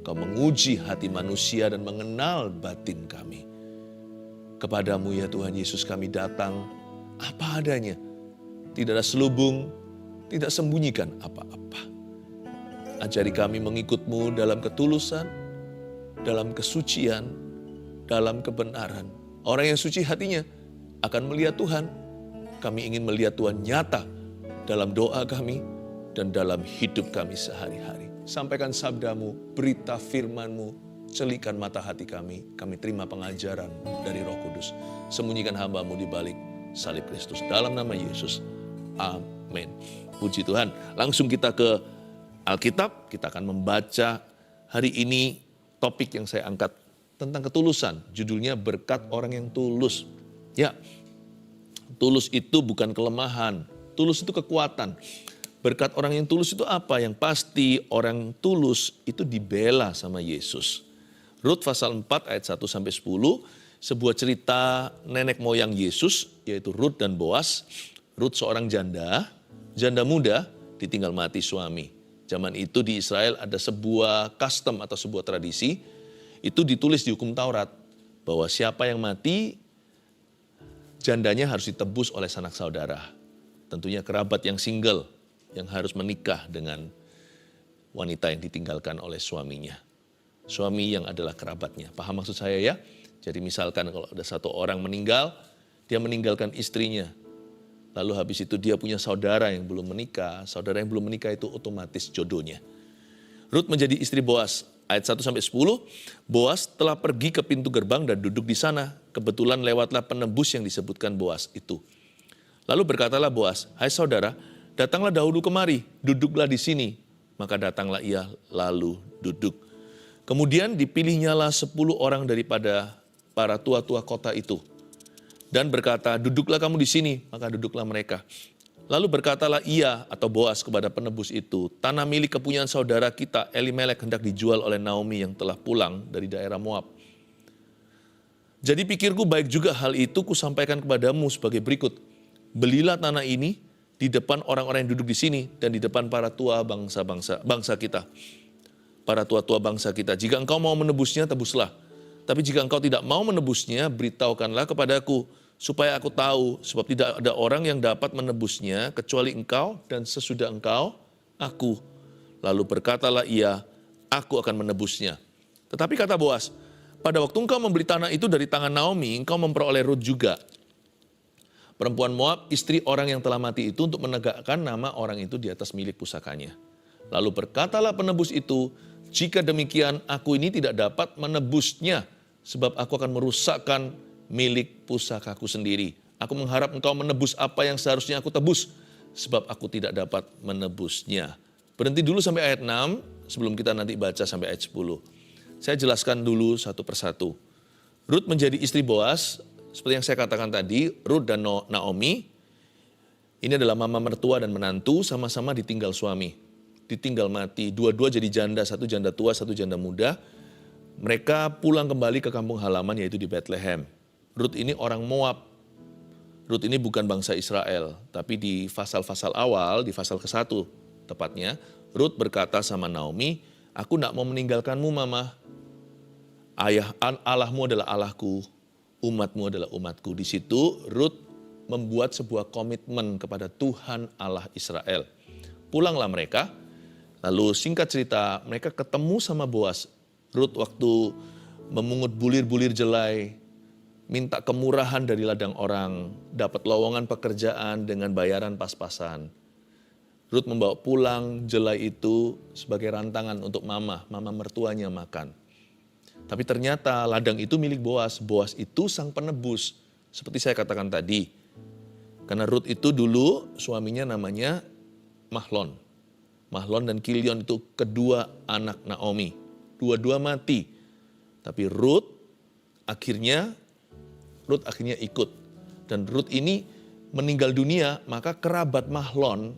Engkau menguji hati manusia dan mengenal batin kami. Kepadamu ya Tuhan Yesus kami datang apa adanya. Tidak ada selubung, tidak sembunyikan apa-apa. Ajari kami mengikut-Mu dalam ketulusan, dalam kesucian, dalam kebenaran. Orang yang suci hatinya akan melihat Tuhan. Kami ingin melihat Tuhan nyata dalam doa kami dan dalam hidup kami sehari-hari. Sampaikan sabda-Mu, berita firman-Mu, celikan mata hati kami. Kami terima pengajaran dari Roh Kudus. Sembunyikan hamba-Mu di balik salib Kristus. Dalam nama Yesus. Amin. Puji Tuhan. Langsung kita ke Alkitab. Kita akan membaca hari ini topik yang saya angkat tentang ketulusan. Judulnya berkat orang yang tulus. Ya, tulus itu bukan kelemahan. Tulus itu kekuatan. Berkat orang yang tulus itu apa? Yang pasti orang tulus itu dibela sama Yesus. Rut pasal 4 ayat 1-10, sebuah cerita nenek moyang Yesus, yaitu Rut dan Boas. Rut seorang janda muda, ditinggal mati suami. Zaman itu di Israel ada sebuah custom atau sebuah tradisi, itu ditulis di hukum Taurat, bahwa siapa yang mati, jandanya harus ditebus oleh sanak saudara. Tentunya kerabat yang single, yang harus menikah dengan wanita yang ditinggalkan oleh suaminya. Suami yang adalah kerabatnya. Paham maksud saya ya? Jadi misalkan kalau ada satu orang meninggal, dia meninggalkan istrinya. Lalu habis itu dia punya saudara yang belum menikah. Saudara yang belum menikah itu otomatis jodohnya. Rut menjadi istri Boas. Ayat 1-10, Boas telah pergi ke pintu gerbang dan duduk di sana. Kebetulan lewatlah penebus yang disebutkan Boas itu. Lalu berkatalah Boas, "Hai saudara, datanglah dahulu kemari, duduklah di sini." Maka datanglah ia lalu duduk. Kemudian dipilihnyalah 10 orang daripada para tua-tua kota itu. Dan berkata, "Duduklah kamu di sini," maka duduklah mereka. Lalu berkatalah ia atau Boas kepada penebus itu, "Tanah milik kepunyaan saudara kita Elimelek hendak dijual oleh Naomi yang telah pulang dari daerah Moab. Jadi pikirku baik juga hal itu kusampaikan kepadamu sebagai berikut. Belilah tanah ini di depan orang-orang yang duduk di sini dan di depan para tua bangsa kita. Para tua-tua bangsa kita. Jika engkau mau menebusnya, tebuslah. Tapi jika engkau tidak mau menebusnya, beritahukanlah kepadaku, supaya aku tahu, sebab tidak ada orang yang dapat menebusnya, kecuali engkau dan sesudah engkau, aku." Lalu berkatalah ia, "Aku akan menebusnya." Tetapi kata Boas, "Pada waktu engkau membeli tanah itu dari tangan Naomi, engkau memperoleh Rut juga, perempuan Moab, istri orang yang telah mati itu, untuk menegakkan nama orang itu di atas milik pusakanya." Lalu berkatalah penebus itu, "Jika demikian, aku ini tidak dapat menebusnya, sebab aku akan merusakkan milik pusakaku sendiri. Aku mengharap engkau menebus apa yang seharusnya aku tebus, sebab aku tidak dapat menebusnya." Berhenti dulu sampai ayat 6, sebelum kita nanti baca sampai ayat 10. Saya jelaskan dulu satu persatu. Rut menjadi istri Boas, seperti yang saya katakan tadi, Rut dan Naomi, ini adalah mama mertua dan menantu, sama-sama ditinggal suami. Ditinggal mati, dua-dua jadi janda, satu janda tua, satu janda muda. Mereka pulang kembali ke kampung halaman, yaitu di Bethlehem. Rut ini orang Moab. Rut ini bukan bangsa Israel, tapi di pasal-pasal awal, di pasal ke-1 tepatnya, Rut berkata sama Naomi, "Aku tidak mau meninggalkanmu, Mama. Allahmu adalah Allahku, umatmu adalah umatku." Di situ Rut membuat sebuah komitmen kepada Tuhan Allah Israel. Pulanglah mereka, lalu singkat cerita mereka ketemu sama Boas. Rut waktu memungut bulir-bulir jelai, minta kemurahan dari ladang orang, dapat lowongan pekerjaan dengan bayaran pas-pasan. Rut membawa pulang jelai itu sebagai rantangan untuk mama mertuanya makan. Tapi ternyata ladang itu milik Boas. Boas itu sang penebus, seperti saya katakan tadi. Karena Rut itu dulu suaminya namanya Mahlon. Mahlon dan Kilion itu kedua anak Naomi. Dua-dua mati. Tapi Rut akhirnya ikut. Dan Rut ini meninggal dunia, maka kerabat Mahlon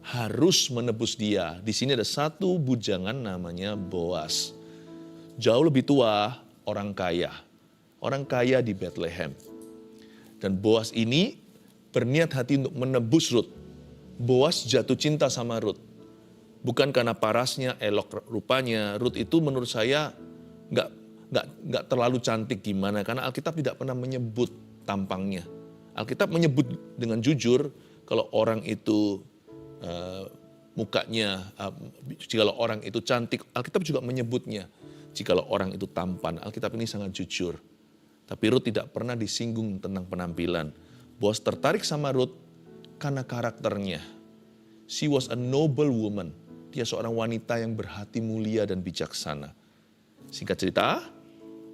harus menebus dia. Di sini ada satu bujangan namanya Boas. Jauh lebih tua, orang kaya. Orang kaya di Bethlehem. Dan Boas ini berniat hati untuk menebus Rut. Boas jatuh cinta sama Rut. Bukan karena parasnya, elok rupanya. Rut itu menurut saya nggak terlalu cantik gimana, karena Alkitab tidak pernah menyebut tampangnya. Alkitab menyebut dengan jujur kalau orang itu mukanya, jikalau orang itu cantik, Alkitab juga menyebutnya. Jikalau orang itu tampan, Alkitab ini sangat jujur. Tapi Rut tidak pernah disinggung tentang penampilan. Boaz tertarik sama Rut karena karakternya. She was a noble woman. Dia seorang wanita yang berhati mulia dan bijaksana. Singkat cerita,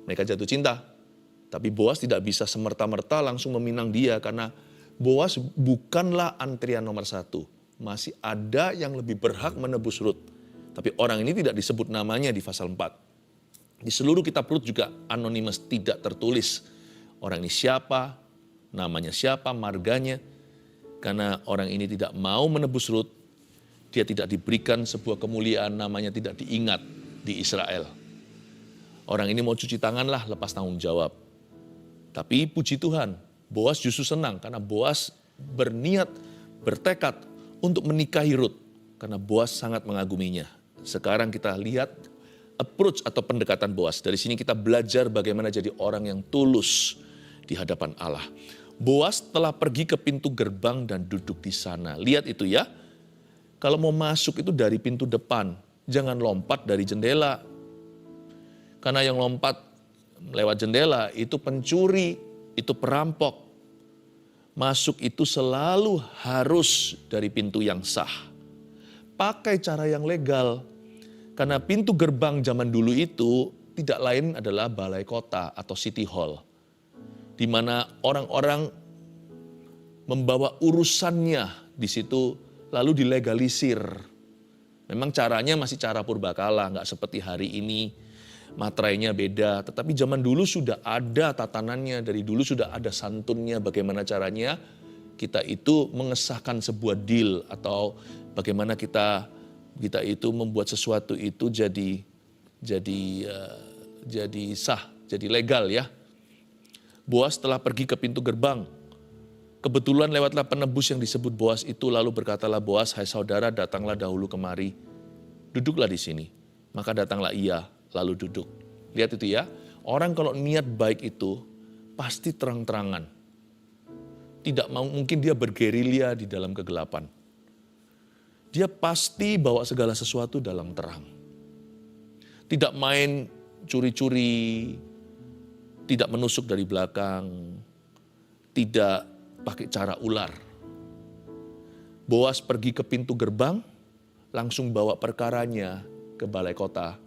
mereka jatuh cinta. Tapi Boaz tidak bisa semerta-merta langsung meminang dia karena Boaz bukanlah antrian nomor 1. Masih ada yang lebih berhak menebus Rut. Tapi orang ini tidak disebut namanya di pasal 4. Di seluruh kitab Rut juga anonimus, tidak tertulis. Orang ini siapa, namanya siapa, marganya. Karena orang ini tidak mau menebus Rut, dia tidak diberikan sebuah kemuliaan, namanya tidak diingat di Israel. Orang ini mau cuci tangan lah, lepas tanggung jawab. Tapi puji Tuhan, Boaz justru senang karena Boaz berniat, bertekad untuk menikahi Rut. Karena Boaz sangat mengaguminya. Sekarang kita lihat approach atau pendekatan Boaz. Dari sini kita belajar bagaimana jadi orang yang tulus di hadapan Allah. Boaz telah pergi ke pintu gerbang dan duduk di sana. Lihat itu ya. Kalau mau masuk itu dari pintu depan. Jangan lompat dari jendela. Karena yang lompat lewat jendela itu pencuri, itu perampok. Masuk itu selalu harus dari pintu yang sah. Pakai cara yang legal. Karena pintu gerbang zaman dulu itu tidak lain adalah balai kota atau city hall. Di mana orang-orang membawa urusannya di situ lalu dilegalisir. Memang caranya masih cara purbakala, nggak seperti hari ini. Materainya beda, tetapi zaman dulu sudah ada tatanannya, dari dulu sudah ada santunnya bagaimana caranya kita itu mengesahkan sebuah deal atau bagaimana kita itu membuat sesuatu itu jadi sah, jadi legal ya. Boaz telah pergi ke pintu gerbang. Kebetulan lewatlah penebus yang disebut Boaz itu, lalu berkatalah Boaz, "Hai saudara, datanglah dahulu kemari. Duduklah di sini." Maka datanglah ia, lalu duduk. Lihat itu ya, orang kalau niat baik itu pasti terang-terangan. Tidak mungkin dia bergerilya di dalam kegelapan. Dia pasti bawa segala sesuatu dalam terang. Tidak main curi-curi, tidak menusuk dari belakang, tidak pakai cara ular. Boaz pergi ke pintu gerbang, langsung bawa perkaranya ke balai kota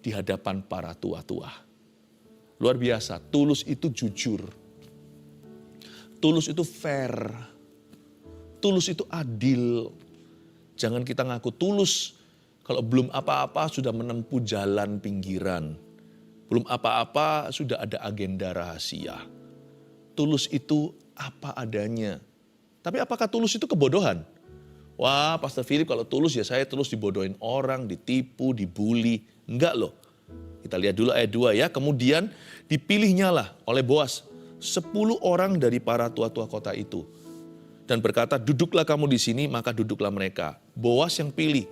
di hadapan para tua-tua. Luar biasa, tulus itu jujur. Tulus itu fair. Tulus itu adil. Jangan kita ngaku tulus kalau belum apa-apa sudah menempuh jalan pinggiran. Belum apa-apa sudah ada agenda rahasia. Tulus itu apa adanya. Tapi apakah tulus itu kebodohan? Wah, Pastor Philip kalau tulus ya saya tulus dibodohin orang, ditipu, dibully. Enggak loh. Kita lihat dulu ayat 2 ya. Kemudian dipilihnya lah oleh Boaz 10 orang dari para tua-tua kota itu. Dan berkata, "Duduklah kamu di sini," maka duduklah mereka. Boaz yang pilih.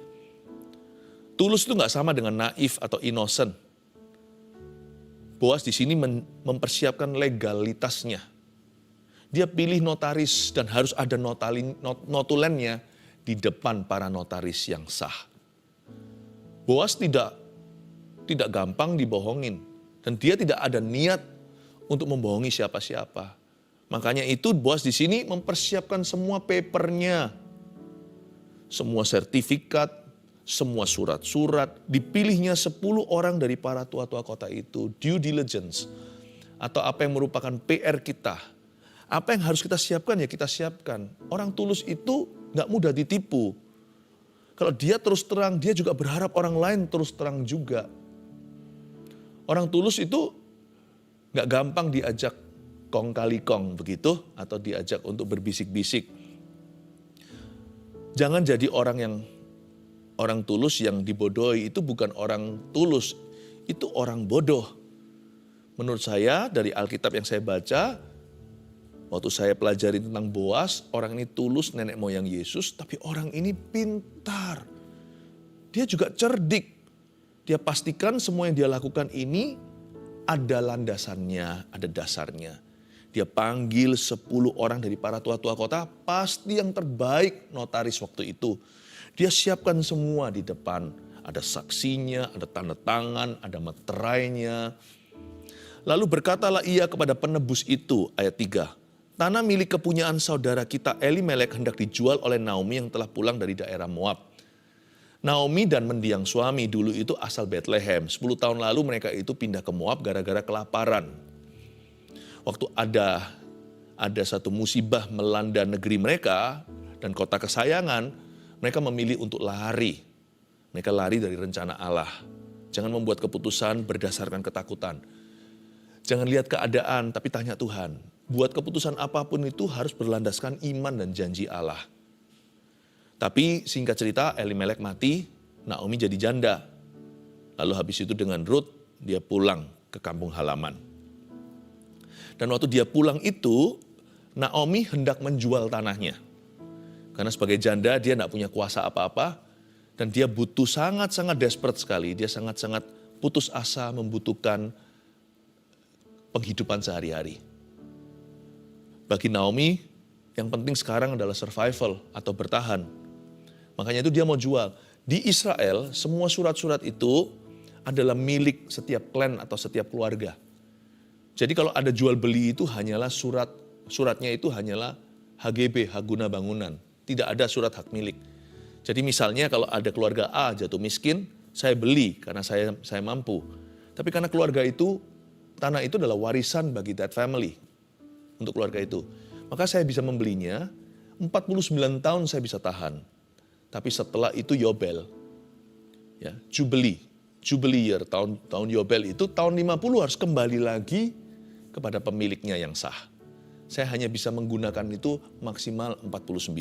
Tulus itu nggak sama dengan naif atau innocent. Boaz di sini mempersiapkan legalitasnya. Dia pilih notaris dan harus ada notulennya di depan para notaris yang sah. Boaz tidak gampang dibohongin. Dan dia tidak ada niat untuk membohongi siapa-siapa. Makanya itu Boaz di sini mempersiapkan semua papernya. Semua sertifikat, semua surat-surat. Dipilihnya 10 orang dari para tua-tua kota itu. Due diligence. Atau apa yang merupakan PR kita. Apa yang harus kita siapkan ya kita siapkan. Orang tulus itu gak mudah ditipu. Kalau dia terus terang, dia juga berharap orang lain terus terang juga. Orang tulus itu gak gampang diajak kong kali kong begitu, atau diajak untuk berbisik-bisik. Jangan jadi orang tulus yang dibodohi, itu bukan orang tulus, itu orang bodoh. Menurut saya dari Alkitab yang saya baca, waktu saya pelajari tentang Boaz, orang ini tulus nenek moyang Yesus, tapi orang ini pintar. dia juga cerdik. Dia pastikan semua yang dia lakukan ini ada landasannya, ada dasarnya. Dia panggil 10 orang dari para tua-tua kota, pasti yang terbaik notaris waktu itu. Dia siapkan semua di depan. Ada saksinya, ada tanda tangan, ada meterainya. Lalu berkatalah ia kepada penebus itu, ayat 3. Tanah milik kepunyaan saudara kita Elimelek hendak dijual oleh Naomi yang telah pulang dari daerah Moab. Naomi dan mendiang suami dulu itu asal Bethlehem. 10 tahun lalu mereka itu pindah ke Moab gara-gara kelaparan. Waktu ada satu musibah melanda negeri mereka dan kota kesayangan, mereka memilih untuk lari. Mereka lari dari rencana Allah. Jangan membuat keputusan berdasarkan ketakutan. Jangan lihat keadaan, tapi tanya Tuhan. Buat keputusan apapun itu harus berlandaskan iman dan janji Allah. Tapi singkat cerita, Elimelek mati, Naomi jadi janda. Lalu habis itu dengan Ruth, dia pulang ke kampung halaman. Dan waktu dia pulang itu, Naomi hendak menjual tanahnya. Karena sebagai janda dia tidak punya kuasa apa-apa. Dan dia butuh sangat-sangat desperate sekali. Dia sangat-sangat putus asa membutuhkan penghidupan sehari-hari. Bagi Naomi, yang penting sekarang adalah survival atau bertahan. Makanya itu dia mau jual. Di Israel, semua surat-surat itu adalah milik setiap klan atau setiap keluarga. Jadi kalau ada jual beli itu hanyalah suratnya itu hanyalah HGB, hak guna bangunan. Tidak ada surat hak milik. Jadi misalnya kalau ada keluarga A jatuh miskin, saya beli karena saya mampu. Tapi karena keluarga itu, tanah itu adalah warisan bagi that family. Untuk keluarga itu. Maka saya bisa membelinya, 49 tahun saya bisa tahan. Tapi setelah itu Yobel, ya, Jubilee year, tahun Yobel itu tahun 50 harus kembali lagi kepada pemiliknya yang sah. Saya hanya bisa menggunakan itu maksimal 49.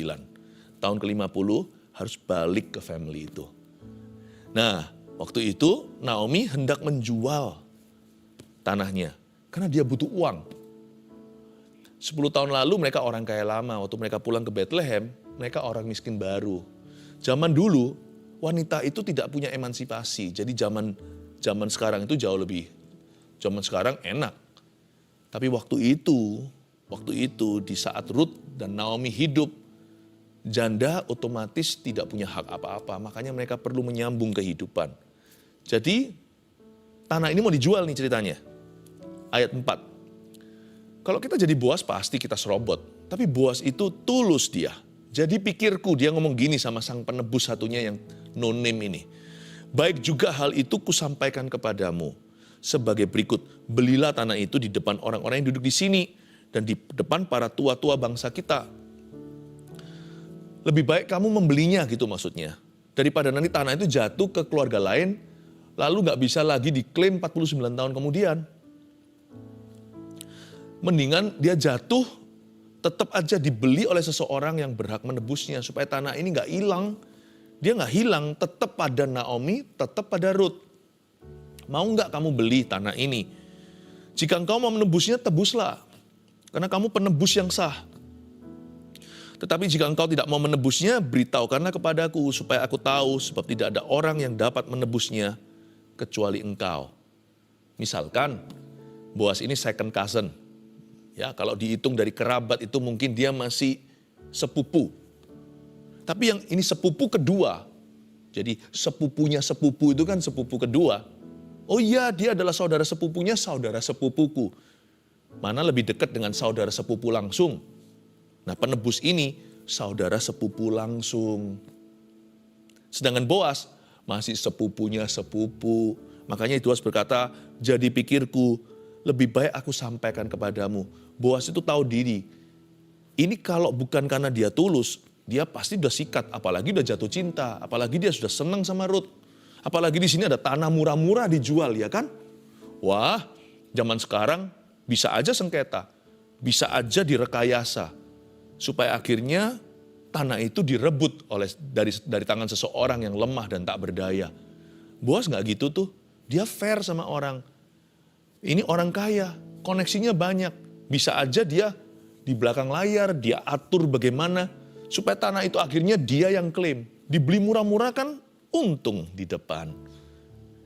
Tahun ke-50 harus balik ke family itu. Nah, waktu itu Naomi hendak menjual tanahnya karena dia butuh uang. 10 tahun lalu mereka orang kaya lama, waktu mereka pulang ke Bethlehem, mereka orang miskin baru. Zaman dulu, wanita itu tidak punya emansipasi. Jadi zaman sekarang itu jauh lebih, zaman sekarang enak. Tapi waktu itu di saat Ruth dan Naomi hidup, janda otomatis tidak punya hak apa-apa. Makanya mereka perlu menyambung kehidupan. Jadi tanah ini mau dijual nih ceritanya. Ayat 4. Kalau kita jadi Boas pasti kita serobot. Tapi Boas itu tulus dia. Jadi pikirku, dia ngomong gini sama sang penebus satunya yang no name ini. Baik juga hal itu kusampaikan kepadamu. Sebagai berikut, belilah tanah itu di depan orang-orang yang duduk di sini. Dan di depan para tua-tua bangsa kita. Lebih baik kamu membelinya gitu maksudnya. Daripada nanti tanah itu jatuh ke keluarga lain, lalu gak bisa lagi diklaim 49 tahun kemudian. Mendingan dia jatuh, tetap aja dibeli oleh seseorang yang berhak menebusnya. Supaya tanah ini gak hilang. Dia gak hilang, tetap pada Naomi, tetap pada Ruth. Mau gak kamu beli tanah ini? Jika engkau mau menebusnya, tebuslah. Karena kamu penebus yang sah. Tetapi jika engkau tidak mau menebusnya, beritahukanlah kepadaku. Supaya aku tahu, sebab tidak ada orang yang dapat menebusnya, kecuali engkau. Misalkan, Boas ini second cousin. Ya, kalau dihitung dari kerabat itu mungkin dia masih sepupu. Tapi yang ini sepupu kedua. Jadi sepupunya sepupu itu kan sepupu kedua. Oh iya, dia adalah saudara sepupunya saudara sepupuku. Mana lebih dekat dengan saudara sepupu langsung? Nah, penebus ini saudara sepupu langsung. Sedangkan Boas masih sepupunya sepupu. Makanya Boas berkata, jadi pikirku, lebih baik aku sampaikan kepadamu. Boas itu tahu diri. Ini kalau bukan karena dia tulus, dia pasti udah sikat. Apalagi udah jatuh cinta. Apalagi dia sudah senang sama Ruth. Apalagi di sini ada tanah murah-murah dijual, ya kan? Wah, zaman sekarang bisa aja sengketa. Bisa aja direkayasa. Supaya akhirnya tanah itu direbut dari tangan seseorang yang lemah dan tak berdaya. Boas gak gitu tuh. Dia fair sama orang. Ini orang kaya, koneksinya banyak. Bisa aja dia di belakang layar, dia atur bagaimana supaya tanah itu akhirnya dia yang klaim. Dibeli murah-murah kan untung di depan.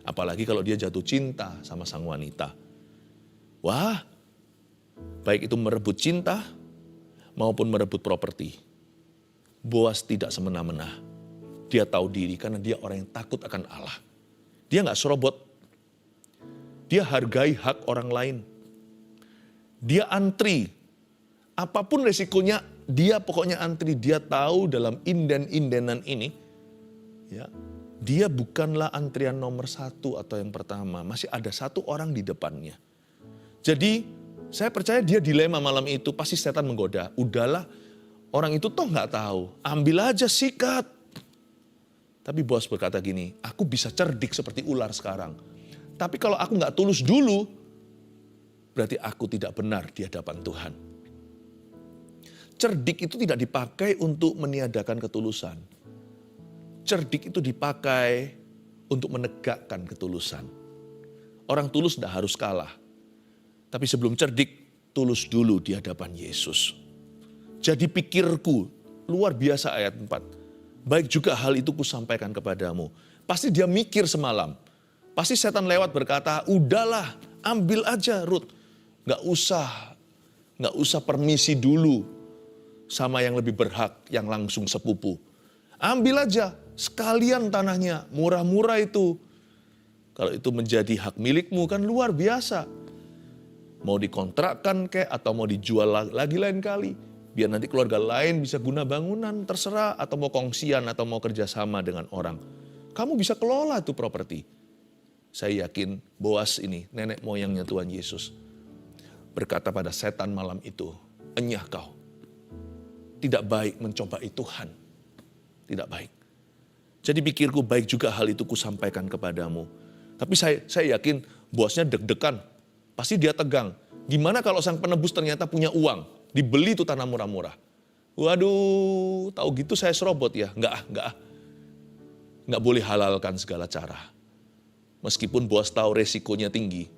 Apalagi kalau dia jatuh cinta sama sang wanita. Wah, baik itu merebut cinta maupun merebut properti. Boas tidak semena-mena. Dia tahu diri karena dia orang yang takut akan Allah. Dia nggak serobot. Dia hargai hak orang lain. Dia antri. Apapun resikonya, dia pokoknya antri. Dia tahu dalam inden-indenan ini, ya, dia bukanlah antrian nomor 1 atau yang pertama. Masih ada satu orang di depannya. Jadi saya percaya dia dilema malam itu, pasti setan menggoda. Udahlah, orang itu toh nggak tahu. Ambil aja, sikat. Tapi Boas berkata gini, aku bisa cerdik seperti ular sekarang. Tapi kalau aku nggak tulus dulu, berarti aku tidak benar di hadapan Tuhan. Cerdik itu tidak dipakai untuk meniadakan ketulusan. Cerdik itu dipakai untuk menegakkan ketulusan. Orang tulus tidak harus kalah. Tapi sebelum cerdik, tulus dulu di hadapan Yesus. Jadi pikirku, luar biasa ayat 4. Baik juga hal itu kusampaikan kepadamu. Pasti dia mikir semalam. Pasti setan lewat berkata, udahlah ambil aja Rut. Gak usah permisi dulu sama yang lebih berhak, yang langsung sepupu. Ambil aja, sekalian tanahnya, murah-murah itu. Kalau itu menjadi hak milikmu kan luar biasa. Mau dikontrakkan kek atau mau dijual lagi lain kali. Biar nanti keluarga lain bisa guna bangunan, terserah. Atau mau kongsian atau mau kerjasama dengan orang. Kamu bisa kelola tuh properti. Saya yakin Boas ini, nenek moyangnya Tuhan Yesus, berkata pada setan malam itu, enyah kau. Tidak baik mencobai Tuhan. Tidak baik. Jadi pikirku baik juga hal itu kusampaikan kepadamu. Tapi saya yakin Boasnya deg-degan. Pasti dia tegang. Gimana kalau sang penebus ternyata punya uang. Dibeli tuh tanah murah-murah. Waduh, tahu gitu saya serobot ya. Enggak boleh halalkan segala cara. Meskipun Boas tahu resikonya tinggi.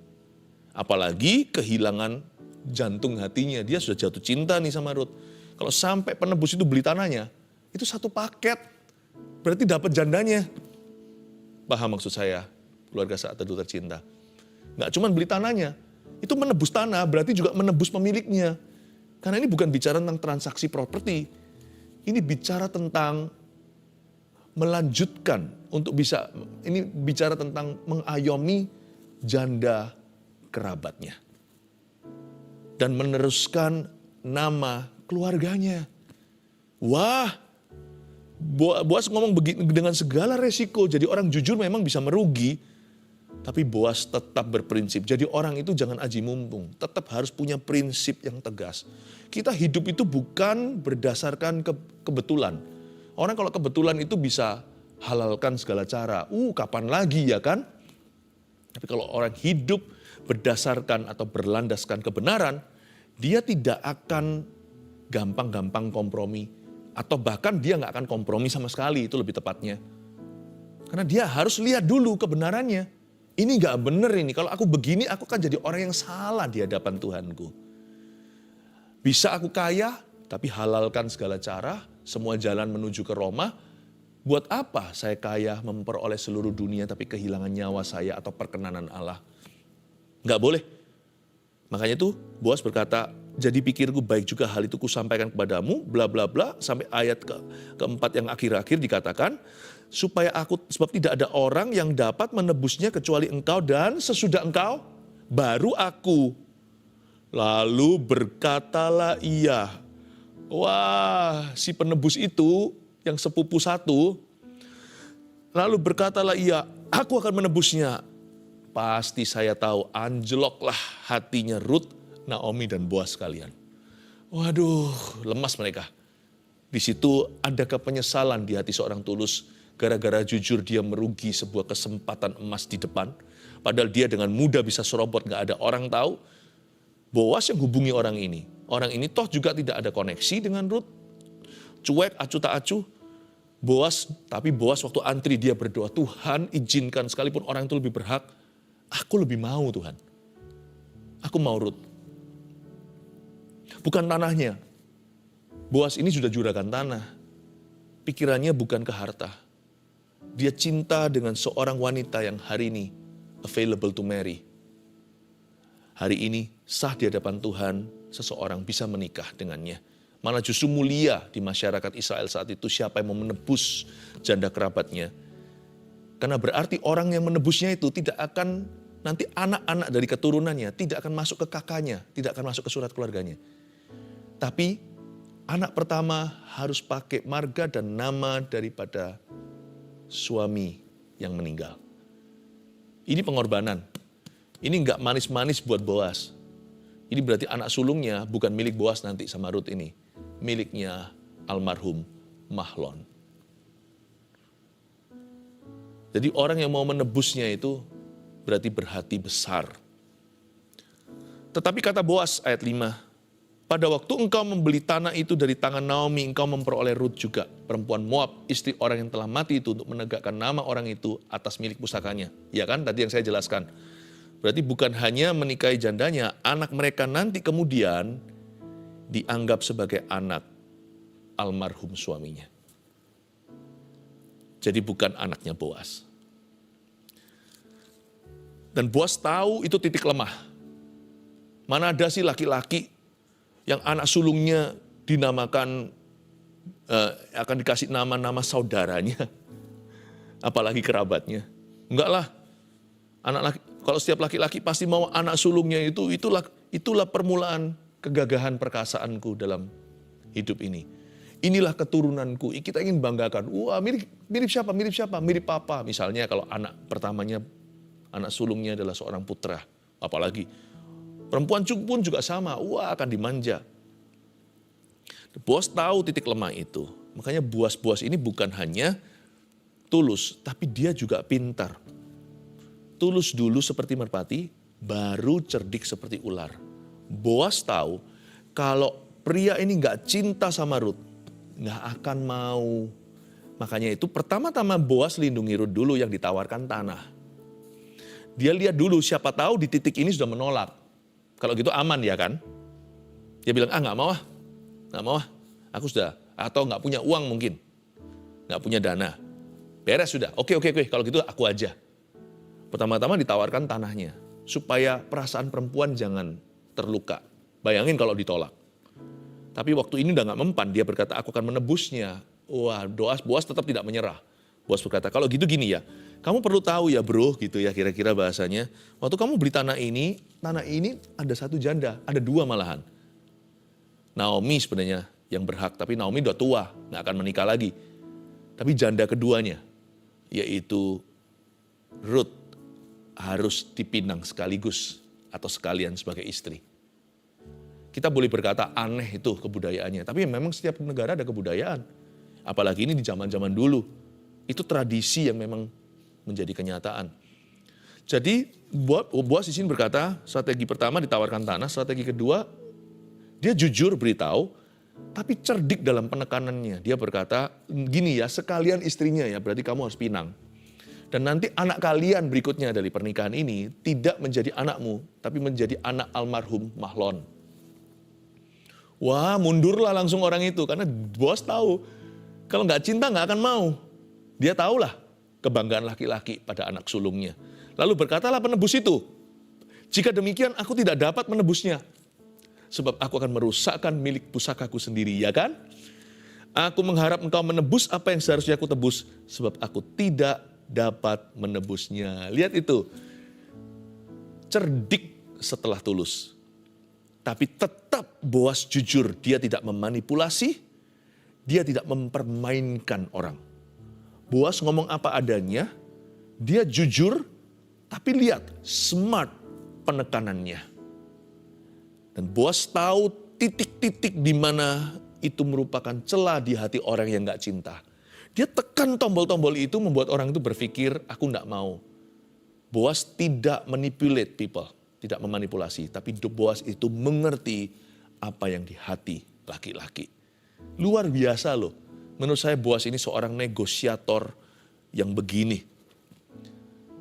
Apalagi kehilangan jantung hatinya. Dia sudah jatuh cinta nih sama Rut. Kalau sampai penebus itu beli tanahnya, itu satu paket. Berarti dapat jandanya. Paham maksud saya, keluarga Saat Teduh tercinta. Nggak cuma beli tanahnya, itu menebus tanah berarti juga menebus pemiliknya. Karena ini bukan bicara tentang transaksi properti. Ini bicara tentang melanjutkan untuk bisa, ini bicara tentang mengayomi janda kerabatnya. Dan meneruskan nama keluarganya. Wah, Boas ngomong begini dengan segala resiko. Jadi orang jujur memang bisa merugi. Tapi Boas tetap berprinsip. Jadi orang itu jangan aji mumpung. Tetap harus punya prinsip yang tegas. Kita hidup itu bukan berdasarkan kebetulan. Orang kalau kebetulan itu bisa halalkan segala cara. Kapan lagi ya kan? Tapi kalau orang hidup berdasarkan atau berlandaskan kebenaran, dia tidak akan gampang-gampang kompromi. Atau bahkan dia nggak akan kompromi sama sekali, itu lebih tepatnya. Karena dia harus lihat dulu kebenarannya. Ini nggak benar ini, kalau aku begini aku kan jadi orang yang salah di hadapan Tuhanku. Bisa aku kaya, tapi halalkan segala cara, semua jalan menuju ke Roma. Buat apa saya kaya memperoleh seluruh dunia tapi kehilangan nyawa saya atau perkenanan Allah? Nggak boleh. Makanya itu Boas berkata, jadi pikirku baik juga hal itu kusampaikan kepadamu, bla bla bla, sampai ayat keempat yang akhir-akhir dikatakan, sebab tidak ada orang yang dapat menebusnya kecuali engkau dan sesudah engkau, baru aku. Lalu berkatalah ia, wah si penebus itu yang sepupu satu, lalu berkatalah ia, aku akan menebusnya. Pasti saya tahu anjloklah hatinya Rut, Naomi dan Boas sekalian. Waduh, lemas mereka. Di situ adakah penyesalan di hati seorang tulus gara-gara jujur dia merugi sebuah kesempatan emas di depan. Padahal dia dengan mudah bisa serobot, gak ada orang tahu. Boas yang hubungi orang ini. Orang ini toh juga tidak ada koneksi dengan Rut. Cuek, acuh tak acuh. Tapi Boas waktu antri dia berdoa, Tuhan izinkan sekalipun orang itu lebih berhak, aku lebih mau Tuhan. Aku mau Rut. Bukan tanahnya. Boas ini sudah juragan tanah. Pikirannya bukan ke harta. dia cinta dengan seorang wanita yang hari ini available to marry. Hari ini sah di hadapan Tuhan, seseorang bisa menikah dengannya. Malah justru mulia di masyarakat Israel saat itu siapa yang mau menebus janda kerabatnya. Karena berarti orang yang menebusnya itu tidak akan, nanti anak-anak dari keturunannya tidak akan masuk ke kakaknya, tidak akan masuk ke surat keluarganya. Tapi anak pertama harus pakai marga dan nama daripada suami yang meninggal. Ini pengorbanan. Ini enggak manis-manis buat Boas. Ini berarti anak sulungnya bukan milik Boas nanti sama Rut ini. Miliknya almarhum Mahlon. Jadi orang yang mau menebusnya itu berarti berhati besar. Tetapi kata Boas ayat 5, pada waktu engkau membeli tanah itu dari tangan Naomi, engkau memperoleh Rut juga, perempuan Moab, istri orang yang telah mati itu, untuk menegakkan nama orang itu atas milik pusakanya. Ya kan, tadi yang saya jelaskan. Berarti bukan hanya menikahi jandanya, anak mereka nanti kemudian dianggap sebagai anak almarhum suaminya. Jadi bukan anaknya Boas. Dan Boas tahu itu titik lemah. Mana ada sih laki-laki yang anak sulungnya dinamakan, akan dikasih nama-nama saudaranya, apalagi kerabatnya. Enggak lah, kalau setiap laki-laki pasti mau anak sulungnya itulah permulaan kegagahan perkasaanku dalam hidup ini. Inilah keturunanku, kita ingin banggakan. Wah, mirip siapa? Mirip papa. Misalnya kalau anak pertamanya, anak sulungnya adalah seorang putra, apalagi perempuan pun juga sama, wah akan dimanja. Boas tahu titik lemah itu. Makanya Boas ini bukan hanya tulus, tapi dia juga pintar. Tulus dulu seperti merpati, baru cerdik seperti ular. Boas tahu kalau pria ini gak cinta sama Rut, gak akan mau. Makanya itu pertama-tama Boas lindungi Rut dulu yang ditawarkan tanah. Dia lihat dulu siapa tahu di titik ini sudah menolak. Kalau gitu aman ya kan? Dia bilang, gak mau ah, aku sudah, atau gak punya uang mungkin. Gak punya dana. Beres sudah, oke, kalau gitu aku aja. Pertama-tama ditawarkan tanahnya, supaya perasaan perempuan jangan terluka. Bayangin kalau ditolak. Tapi waktu ini udah gak mempan, dia berkata aku akan menebusnya. Wah, Boas tetap tidak menyerah. Boas berkata, kalau gitu gini ya, kamu perlu tahu ya bro, gitu ya kira-kira bahasanya. Waktu kamu beli tanah ini ada satu janda, ada dua malahan. Naomi sebenarnya yang berhak, tapi Naomi udah tua, gak akan menikah lagi. Tapi janda keduanya, yaitu Rut, harus dipinang sekaligus atau sekalian sebagai istri. Kita boleh berkata aneh itu kebudayaannya, tapi memang setiap negara ada kebudayaan. Apalagi ini di zaman-zaman dulu, itu tradisi yang memang menjadi kenyataan. Jadi Boas di sini berkata, strategi pertama ditawarkan tanah, strategi kedua dia jujur beritahu, tapi cerdik dalam penekanannya. Dia berkata, gini ya, sekalian istrinya ya, berarti kamu harus pinang. Dan nanti anak kalian berikutnya dari pernikahan ini tidak menjadi anakmu, tapi menjadi anak almarhum Mahlon. Wah, mundurlah langsung orang itu, karena Boas tahu, kalau nggak cinta nggak akan mau. Dia tahulah kebanggaan laki-laki pada anak sulungnya. Lalu berkatalah penebus itu, jika demikian aku tidak dapat menebusnya, sebab aku akan merusakkan milik pusakaku sendiri, ya kan? Aku mengharap engkau menebus apa yang seharusnya aku tebus, sebab aku tidak dapat menebusnya. Lihat itu, cerdik setelah tulus. Tapi tetap Boas jujur, dia tidak memanipulasi, dia tidak mempermainkan orang. Boas ngomong apa adanya, dia jujur, tapi lihat smart penekanannya. Dan Boas tahu titik-titik di mana itu merupakan celah di hati orang yang gak cinta. Dia tekan tombol-tombol itu membuat orang itu berpikir, aku gak mau. Boas tidak manipulate people, tidak memanipulasi. Tapi Boas itu mengerti apa yang di hati laki-laki. Luar biasa loh. Menurut saya Boas ini seorang negosiator yang begini.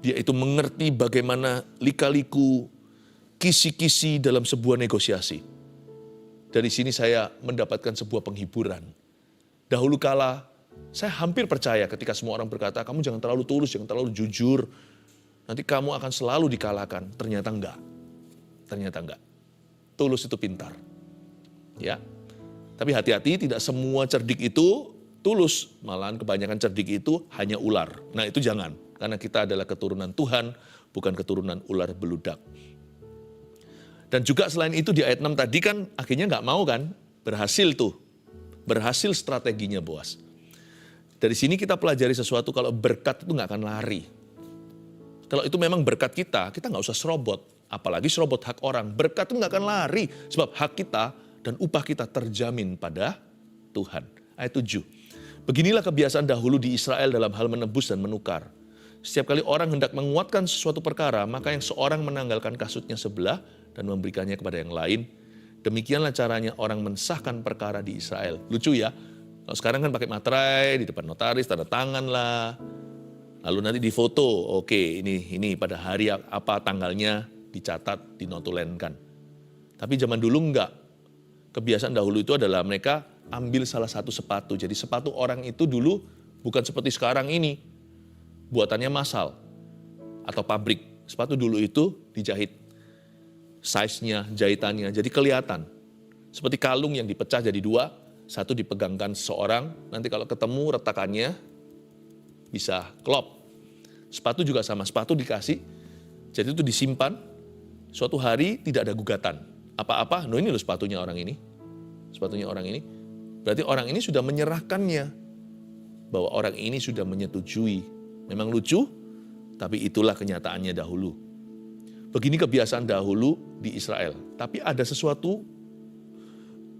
Dia itu mengerti bagaimana lika-liku, kisi-kisi dalam sebuah negosiasi. Dari sini saya mendapatkan sebuah penghiburan. Dahulu kala Saya hampir percaya ketika semua orang berkata, kamu jangan terlalu tulus, jangan terlalu jujur. Nanti kamu akan selalu dikalahkan. Ternyata enggak. Ternyata enggak. Tulus itu pintar. Ya. Tapi hati-hati, tidak semua cerdik itu tulus. Malahan kebanyakan cerdik itu hanya ular. Nah itu jangan. Karena kita adalah keturunan Tuhan, bukan keturunan ular beludak. Dan juga selain itu di ayat 6 tadi kan akhirnya enggak mau kan. Berhasil tuh. Berhasil strateginya Boas. Dari sini kita pelajari sesuatu, kalau berkat itu nggak akan lari. Kalau itu memang berkat kita nggak usah serobot. Apalagi serobot hak orang. Berkat itu nggak akan lari. Sebab hak kita dan upah kita terjamin pada Tuhan. Ayat 7. Beginilah kebiasaan dahulu di Israel dalam hal menebus dan menukar. Setiap kali orang hendak menguatkan sesuatu perkara, maka yang seorang menanggalkan kasutnya sebelah dan memberikannya kepada yang lain. Demikianlah caranya orang mensahkan perkara di Israel. Lucu ya. Kalau sekarang kan pakai materai, di depan notaris, tanda tangan lah. Lalu nanti difoto, oke ini pada hari apa tanggalnya dicatat, dinotulenkan. Tapi zaman dulu enggak. Kebiasaan dahulu itu adalah mereka ambil salah satu sepatu. Jadi sepatu orang itu dulu bukan seperti sekarang ini. Buatannya massal atau pabrik. Sepatu dulu itu dijahit. Size-nya, jahitannya, jadi kelihatan. Seperti kalung yang dipecah jadi dua. Satu dipegangkan seseorang, nanti kalau ketemu retakannya bisa klop. Sepatu juga sama, sepatu dikasih, jadi itu disimpan, suatu hari tidak ada gugatan. Apa-apa, ini loh sepatunya orang ini. Sepatunya orang ini. Berarti orang ini sudah menyerahkannya, bahwa orang ini sudah menyetujui. Memang lucu, tapi itulah kenyataannya dahulu. Begini kebiasaan dahulu di Israel. Tapi ada sesuatu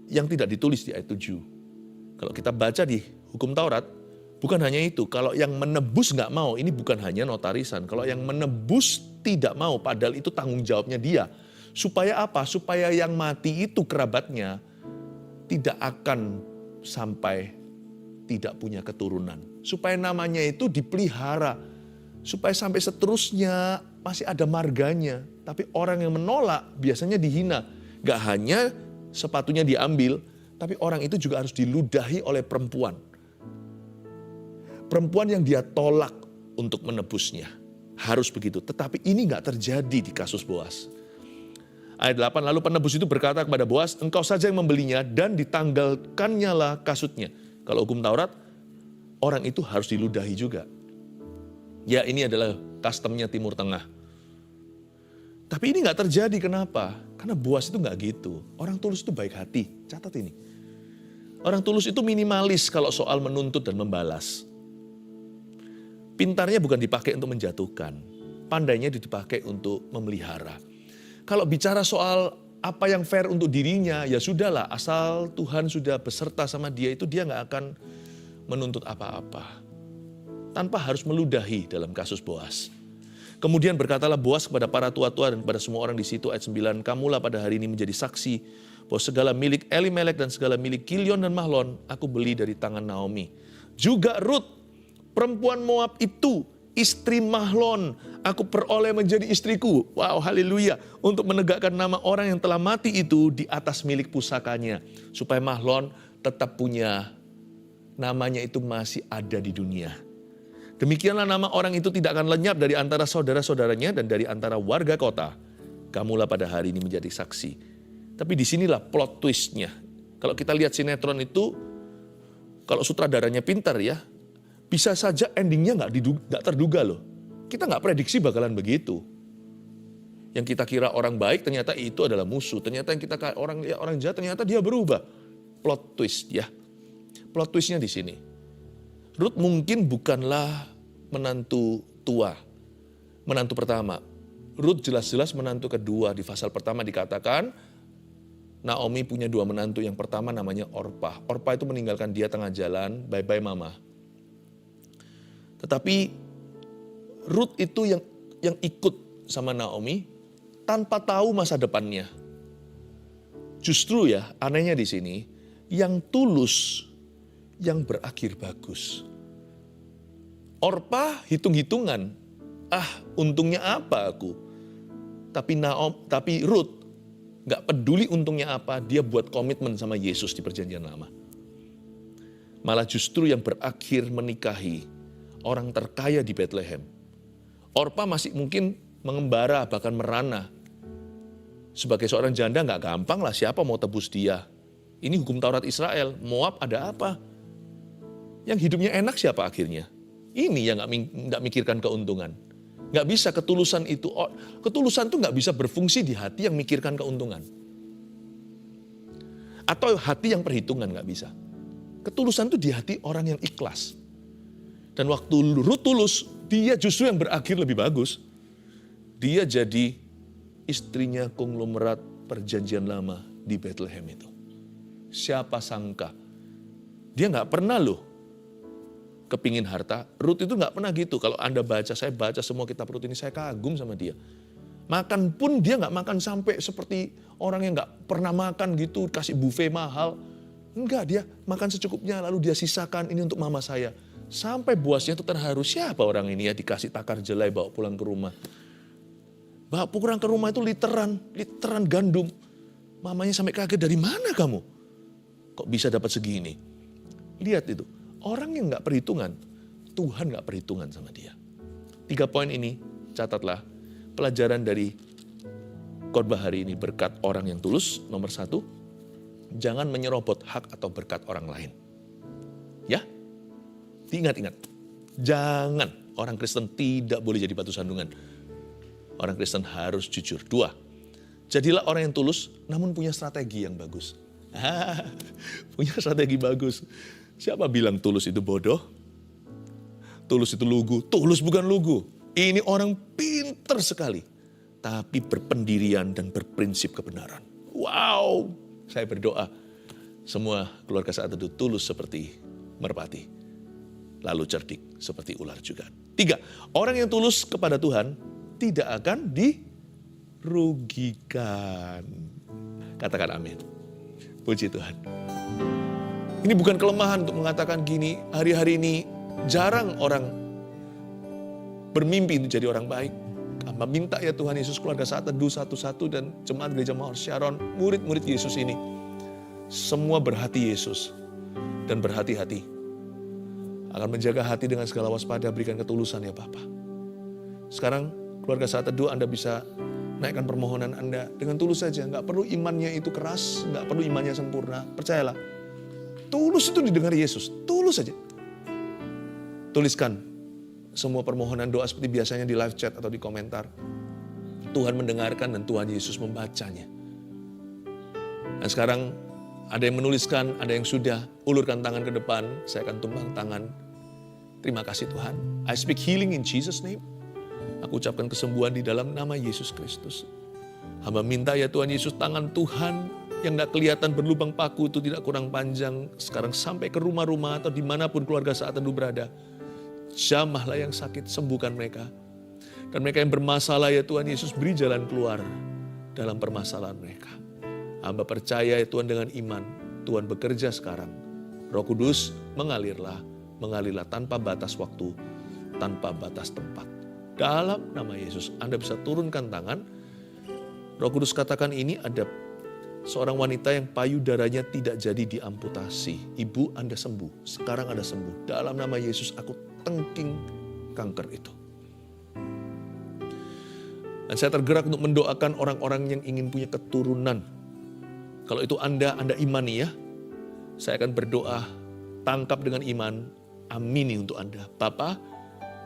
yang tidak ditulis di ayat 7. Kalau kita baca di hukum Taurat, bukan hanya itu. Kalau yang menebus nggak mau, ini bukan hanya notarisan. Kalau yang menebus tidak mau, padahal itu tanggung jawabnya dia. Supaya apa? Supaya yang mati itu kerabatnya tidak akan sampai tidak punya keturunan. Supaya namanya itu dipelihara. Supaya sampai seterusnya masih ada marganya. Tapi orang yang menolak biasanya dihina. Gak hanya sepatunya diambil, tapi orang itu juga harus diludahi oleh perempuan. Perempuan yang dia tolak untuk menebusnya. Harus begitu. Tetapi ini gak terjadi di kasus Boas. Ayat 8, lalu penebus itu berkata kepada Boas, engkau saja yang membelinya dan ditanggalkannya lah kasutnya. Kalau hukum Taurat, orang itu harus diludahi juga. Ya ini adalah customnya Timur Tengah. Tapi ini gak terjadi, kenapa? Karena Boas itu gak gitu. Orang tulus itu baik hati, catat ini. Orang tulus itu minimalis kalau soal menuntut dan membalas. Pintarnya bukan dipakai untuk menjatuhkan, pandainya dipakai untuk memelihara. Kalau bicara soal apa yang fair untuk dirinya, ya sudahlah, asal Tuhan sudah beserta sama dia, itu dia gak akan menuntut apa-apa. Tanpa harus meludahi dalam kasus Boas. Kemudian berkatalah Boas kepada para tua-tua dan kepada semua orang di situ, ayat 9, kamulah pada hari ini menjadi saksi bahwa segala milik Elimelek dan segala milik Kilion dan Mahlon aku beli dari tangan Naomi. Juga Rut, perempuan Moab itu, istri Mahlon, aku peroleh menjadi istriku. Wow, haleluya. Untuk menegakkan nama orang yang telah mati itu di atas milik pusakanya. Supaya Mahlon tetap punya, namanya itu masih ada di dunia. Demikianlah nama orang itu tidak akan lenyap dari antara saudara-saudaranya dan dari antara warga kota. Kamulah pada hari ini menjadi saksi. Tapi disinilah plot twistnya. Kalau kita lihat sinetron itu, kalau sutradaranya pintar ya, bisa saja endingnya nggak terduga loh. Kita nggak prediksi bakalan begitu. Yang kita kira orang baik ternyata itu adalah musuh. Ternyata yang kita orang jahat ternyata dia berubah. Plot twist ya. Plot twistnya di sini. Rut mungkin bukanlah menantu tua, menantu pertama. Rut jelas-jelas menantu kedua. Di pasal pertama dikatakan, Naomi punya dua menantu. Yang pertama namanya Orpah. Orpah itu meninggalkan dia tengah jalan, bye-bye mama. Tetapi Rut itu yang ikut sama Naomi tanpa tahu masa depannya. Justru ya, anehnya di sini, yang tulus, yang berakhir bagus. Orpah hitung-hitungan, untungnya apa aku? Tapi Rut gak peduli untungnya apa, dia buat komitmen sama Yesus di perjanjian lama. Malah justru yang berakhir menikahi orang terkaya di Bethlehem. Orpa masih mungkin mengembara, bahkan merana. Sebagai seorang janda nggak gampang lah, siapa mau tebus dia. Ini hukum Taurat Israel, Moab ada apa? Yang hidupnya enak siapa akhirnya? Ini yang nggak mikirkan keuntungan. Nggak bisa ketulusan itu. Ketulusan itu nggak bisa berfungsi di hati yang mikirkan keuntungan. Atau hati yang perhitungan, nggak bisa. Ketulusan itu di hati orang yang ikhlas. Dan waktu Rut tulus, dia justru yang berakhir lebih bagus. Dia jadi istrinya konglomerat perjanjian lama di Bethlehem itu. Siapa sangka. Dia nggak pernah loh kepingin harta. Rut itu nggak pernah gitu. Kalau Anda baca, saya baca semua kitab Rut ini, saya kagum sama dia. Makan pun dia nggak makan sampai seperti orang yang nggak pernah makan gitu, kasih buffet mahal. Enggak, dia makan secukupnya lalu dia sisakan ini untuk mama saya. Sampai bosnya itu terharu, siapa orang ini ya, dikasih takar jelai bawa pulang ke rumah. Bawa pulang ke rumah itu literan gandum. Mamanya sampai kaget, dari mana kamu? Kok bisa dapat segini? Lihat itu, orang yang gak perhitungan, Tuhan gak perhitungan sama dia. 3 poin ini, catatlah pelajaran dari khotbah hari ini, berkat orang yang tulus. Nomor 1, jangan menyerobot hak atau berkat orang lain. Ya, ingat, jangan, orang Kristen tidak boleh jadi batu sandungan. Orang Kristen harus jujur. 2, jadilah orang yang tulus namun punya strategi yang bagus. Punya strategi bagus. Siapa bilang tulus itu bodoh? Tulus itu lugu. Tulus bukan lugu. Ini orang pinter sekali. Tapi berpendirian dan berprinsip kebenaran. Wow, saya berdoa semua keluarga Saat Teduh tulus seperti merpati. Lalu cerdik seperti ular juga. 3, orang yang tulus kepada Tuhan tidak akan dirugikan. Katakan amin. Puji Tuhan. Ini bukan kelemahan untuk mengatakan gini, hari-hari ini jarang orang bermimpi untuk jadi orang baik. Hamba minta ya Tuhan Yesus, keluarga Saat Teduh satu-satu dan jemaat Gereja Mawar Sharon, murid-murid Yesus ini, semua berhati Yesus dan berhati-hati. Akan menjaga hati dengan segala waspada, berikan ketulusan ya Bapa. Sekarang keluarga Saat Teduh Anda bisa naikkan permohonan Anda dengan tulus saja. Nggak perlu imannya itu keras, nggak perlu imannya sempurna. Percayalah, tulus itu didengar Yesus, tulus saja. Tuliskan semua permohonan doa seperti biasanya di live chat atau di komentar. Tuhan mendengarkan dan Tuhan Yesus membacanya. Dan sekarang ada yang menuliskan, ada yang sudah ulurkan tangan ke depan. Saya akan tumbang tangan. Terima kasih Tuhan. I speak healing in Jesus' name. Aku ucapkan kesembuhan di dalam nama Yesus Kristus. Hamba minta ya Tuhan Yesus, tangan Tuhan yang gak kelihatan berlubang paku itu tidak kurang panjang. Sekarang sampai ke rumah-rumah atau dimanapun keluarga Saat Teduh berada. Jamahlah yang sakit, sembuhkan mereka. Dan mereka yang bermasalah ya Tuhan Yesus, beri jalan keluar dalam permasalahan mereka. Hamba percaya ya Tuhan dengan iman, Tuhan bekerja sekarang. Roh Kudus mengalirlah tanpa batas waktu, tanpa batas tempat. Dalam nama Yesus, Anda bisa turunkan tangan. Roh Kudus katakan ini ada seorang wanita yang payudaranya tidak jadi diamputasi. Ibu, Anda sembuh. Sekarang Anda sembuh. Dalam nama Yesus, aku tengking kanker itu. Dan saya tergerak untuk mendoakan orang-orang yang ingin punya keturunan. Kalau itu Anda imani ya. Saya akan berdoa, tangkap dengan iman, amini untuk Anda. Bapa,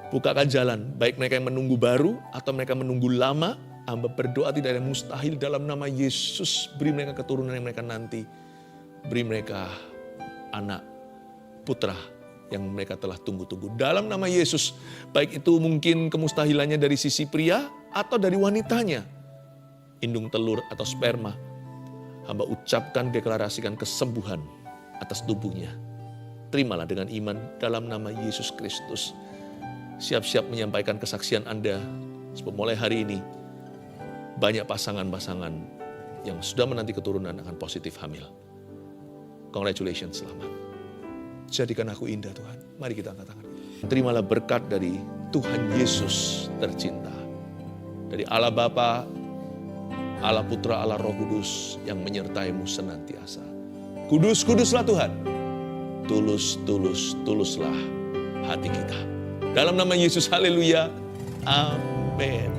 bukakan jalan, baik mereka yang menunggu baru atau mereka menunggu lama. Hamba berdoa tidak ada yang mustahil dalam nama Yesus. Beri mereka keturunan yang mereka nanti. Beri mereka anak, putra yang mereka telah tunggu-tunggu. Dalam nama Yesus, baik itu mungkin kemustahilannya dari sisi pria atau dari wanitanya. Indung telur atau sperma. Hamba ucapkan, deklarasikan kesembuhan atas tubuhnya. Terimalah dengan iman dalam nama Yesus Kristus. Siap-siap menyampaikan kesaksian Anda. Sebab mulai hari ini, banyak pasangan-pasangan yang sudah menanti keturunan akan positif hamil. Congratulations, selamat. Jadikan aku indah Tuhan. Mari kita angkat tangan. Terimalah berkat dari Tuhan Yesus tercinta. Dari Allah Bapa, Allah Putra, Allah Roh Kudus yang menyertaimu senantiasa. Kudus, kuduslah Tuhan. tuluslah hati kita. Dalam nama Yesus, haleluya. Amin.